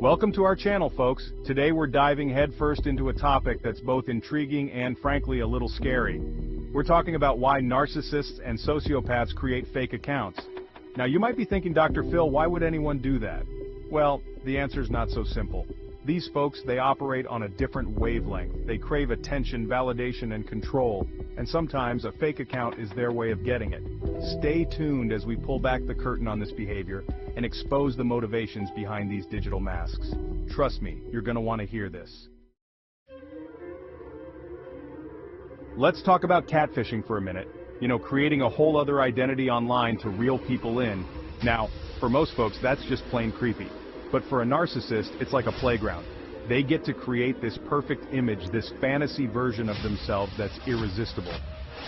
Welcome to our channel, folks. Today we're diving headfirst into a topic that's both intriguing and frankly a little scary. We're talking about why narcissists and sociopaths create fake accounts. Now you might be thinking, Dr. Phil, why would anyone do that? Well, the answer's not so simple. These folks, they operate on a different wavelength. They crave attention, validation, and control. And sometimes a fake account is their way of getting it. Stay tuned as we pull back the curtain on this behavior and expose the motivations behind these digital masks. Trust me, you're going to want to hear this. Let's talk about catfishing for a minute. You know, creating a whole other identity online to reel people in. Now, for most folks, that's just plain creepy. But for a narcissist, it's like a playground. They get to create this perfect image, this fantasy version of themselves that's irresistible.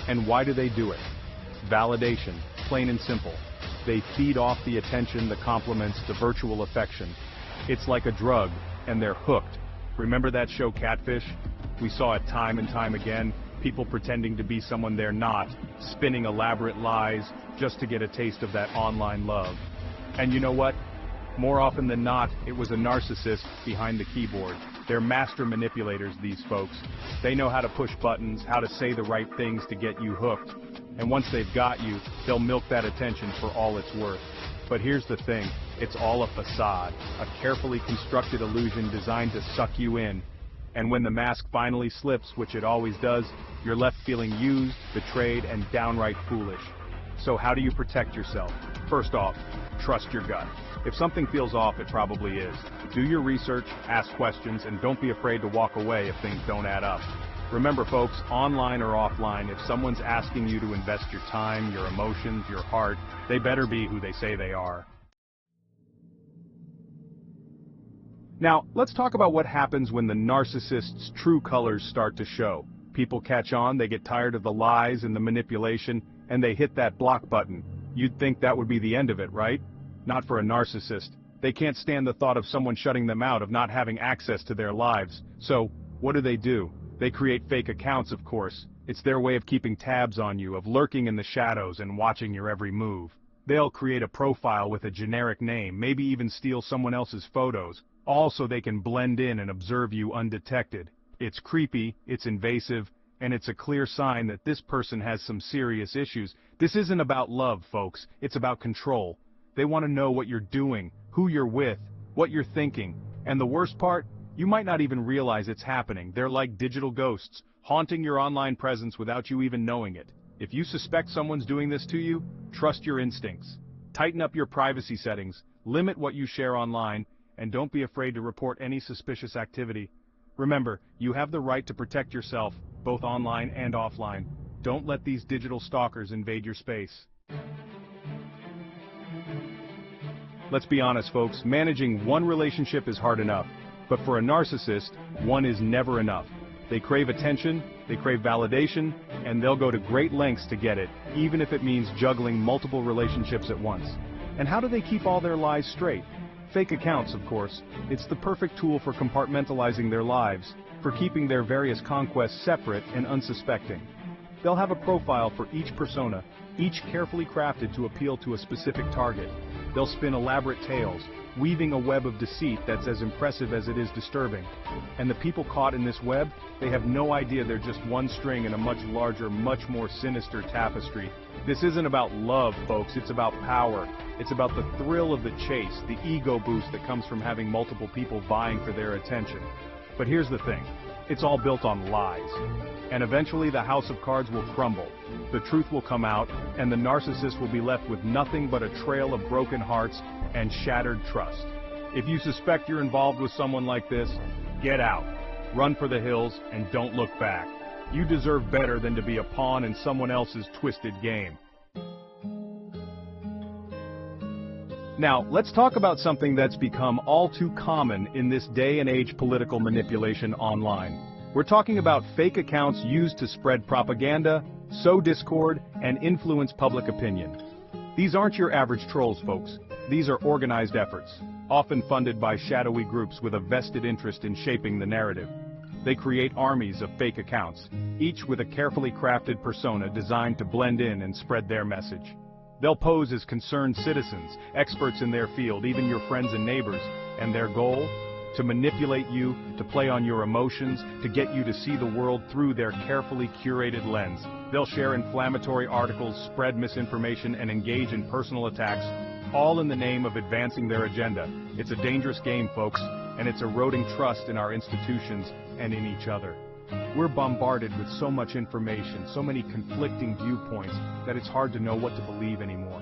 And why do they do it? Validation, plain and simple. They feed off the attention, the compliments, the virtual affection. It's like a drug, and they're hooked. Remember that show Catfish? We saw it time and time again, people pretending to be someone they're not, spinning elaborate lies just to get a taste of that online love. And you know what? More often than not, it was a narcissist behind the keyboard. They're master manipulators, these folks. They know how to push buttons, how to say the right things to get you hooked. And once they've got you, they'll milk that attention for all it's worth. But here's the thing, it's all a facade, a carefully constructed illusion designed to suck you in. And when the mask finally slips, which it always does, you're left feeling used, betrayed, and downright foolish. So how do you protect yourself? First off, trust your gut. If something feels off, it probably is. Do your research, ask questions, and don't be afraid to walk away if things don't add up. Remember folks, online or offline, if someone's asking you to invest your time, your emotions, your heart, they better be who they say they are. Now, let's talk about what happens when the narcissist's true colors start to show. People catch on, they get tired of the lies and the manipulation, and they hit that block button. You'd think that would be the end of it, right? Not for a narcissist. They can't stand the thought of someone shutting them out, of not having access to their lives. So, what do? They create fake accounts, of course. It's their way of keeping tabs on you, of lurking in the shadows and watching your every move. They'll create a profile with a generic name, maybe even steal someone else's photos, all so they can blend in and observe you undetected. It's creepy, it's invasive, and it's a clear sign that this person has some serious issues. This isn't about love, folks. It's about control. They want to know what you're doing, who you're with, what you're thinking. And the worst part? You might not even realize it's happening. They're like digital ghosts, haunting your online presence without you even knowing it. If you suspect someone's doing this to you, trust your instincts. Tighten up your privacy settings, limit what you share online, and don't be afraid to report any suspicious activity. Remember, you have the right to protect yourself, both online and offline. Don't let these digital stalkers invade your space. Let's be honest, folks, managing one relationship is hard enough, but for a narcissist, one is never enough. They crave attention, they crave validation, and they'll go to great lengths to get it, even if it means juggling multiple relationships at once. And how do they keep all their lies straight? Fake accounts, of course. It's the perfect tool for compartmentalizing their lives, for keeping their various conquests separate and unsuspecting. They'll have a profile for each persona, each carefully crafted to appeal to a specific target. They'll spin elaborate tales, weaving a web of deceit that's as impressive as it is disturbing. And the people caught in this web, they have no idea they're just one string in a much larger, much more sinister tapestry. This isn't about love, folks, it's about power. It's about the thrill of the chase, the ego boost that comes from having multiple people vying for their attention. But here's the thing, it's all built on lies. And eventually the house of cards will crumble. The truth will come out, and the narcissist will be left with nothing but a trail of broken hearts and shattered trust. If you suspect you're involved with someone like this, get out. Run for the hills and don't look back. You deserve better than to be a pawn in someone else's twisted game. Now, let's talk about something that's become all too common in this day and age: political manipulation online. We're talking about fake accounts used to spread propaganda, sow discord, and influence public opinion. These aren't your average trolls, folks. These are organized efforts, often funded by shadowy groups with a vested interest in shaping the narrative. They create armies of fake accounts, each with a carefully crafted persona designed to blend in and spread their message. They'll pose as concerned citizens, experts in their field, even your friends and neighbors, and their goal? To manipulate you, to play on your emotions, to get you to see the world through their carefully curated lens. They'll share inflammatory articles, spread misinformation, and engage in personal attacks, all in the name of advancing their agenda. It's a dangerous game, folks, and it's eroding trust in our institutions and in each other. We're bombarded with so much information, so many conflicting viewpoints, that it's hard to know what to believe anymore.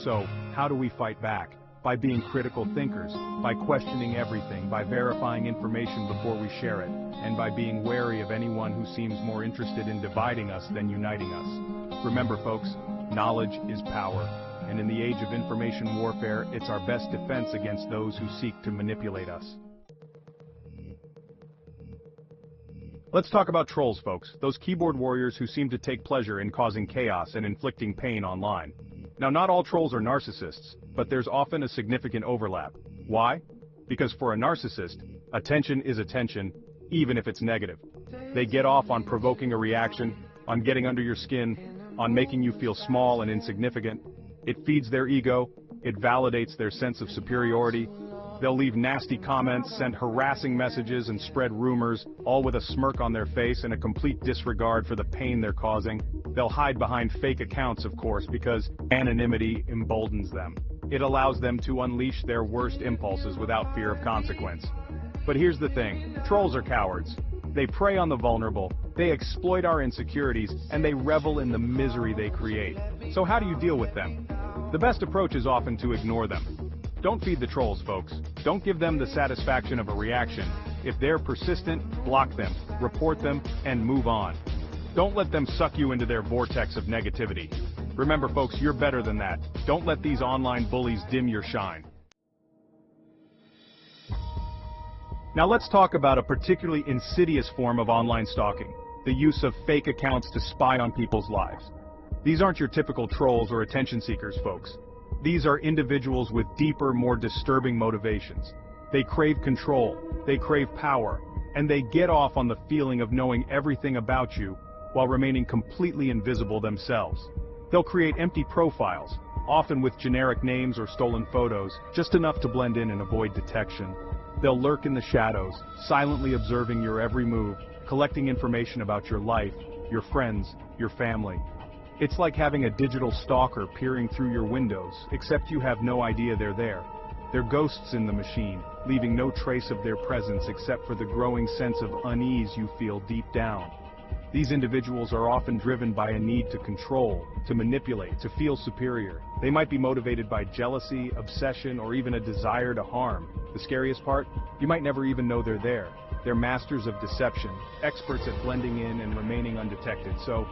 So, how do we fight back? By being critical thinkers, by questioning everything, by verifying information before we share it, and by being wary of anyone who seems more interested in dividing us than uniting us. Remember, folks, knowledge is power, and in the age of information warfare, it's our best defense against those who seek to manipulate us. Let's talk about trolls, folks, those keyboard warriors who seem to take pleasure in causing chaos and inflicting pain online. Now, not all trolls are narcissists, but there's often a significant overlap. Why? Because for a narcissist, attention is attention, even if it's negative. They get off on provoking a reaction, on getting under your skin, on making you feel small and insignificant. It feeds their ego, it validates their sense of superiority. They'll leave nasty comments, send harassing messages, and spread rumors, all with a smirk on their face and a complete disregard for the pain they're causing. They'll hide behind fake accounts, of course, because anonymity emboldens them. It allows them to unleash their worst impulses without fear of consequence. But here's the thing, trolls are cowards. They prey on the vulnerable, they exploit our insecurities, and they revel in the misery they create. So how do you deal with them? The best approach is often to ignore them. Don't feed the trolls, folks. Don't give them the satisfaction of a reaction. If they're persistent, block them, report them, and move on. Don't let them suck you into their vortex of negativity. Remember, folks, you're better than that. Don't let these online bullies dim your shine. Now let's talk about a particularly insidious form of online stalking, the use of fake accounts to spy on people's lives. These aren't your typical trolls or attention seekers, folks. These are individuals with deeper, more disturbing motivations. They crave control, they crave power, and they get off on the feeling of knowing everything about you while remaining completely invisible themselves. They'll create empty profiles, often with generic names or stolen photos, just enough to blend in and avoid detection. They'll lurk in the shadows, silently observing your every move, collecting information about your life, your friends, your family. It's like having a digital stalker peering through your windows, except you have no idea they're there. They're ghosts in the machine, leaving no trace of their presence except for the growing sense of unease you feel deep down. These individuals are often driven by a need to control, to manipulate, to feel superior. They might be motivated by jealousy, obsession, or even a desire to harm. The scariest part? You might never even know they're there. They're masters of deception, experts at blending in and remaining undetected. So,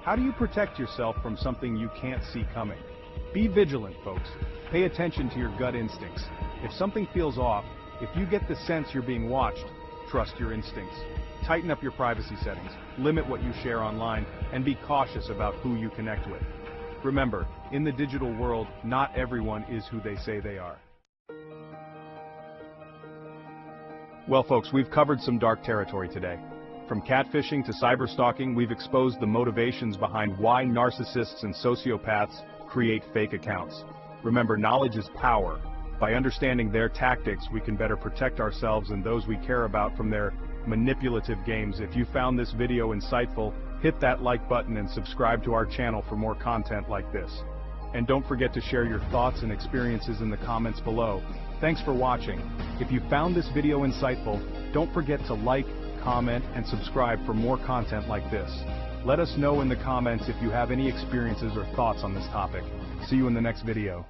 how do you protect yourself from something you can't see coming? Be vigilant, folks. Pay attention to your gut instincts. If something feels off, if you get the sense you're being watched, trust your instincts. Tighten up your privacy settings, limit what you share online, and be cautious about who you connect with. Remember, in the digital world, not everyone is who they say they are. Well, folks, we've covered some dark territory today. From catfishing to cyberstalking, we've exposed the motivations behind why narcissists and sociopaths create fake accounts. Remember, knowledge is power. By understanding their tactics, we can better protect ourselves and those we care about from their manipulative games. If you found this video insightful, hit that like button and subscribe to our channel for more content like this. And don't forget to share your thoughts and experiences in the comments below. Thanks for watching. If you found this video insightful, don't forget to like, comment, and subscribe for more content like this. Let us know in the comments if you have any experiences or thoughts on this topic. See you in the next video.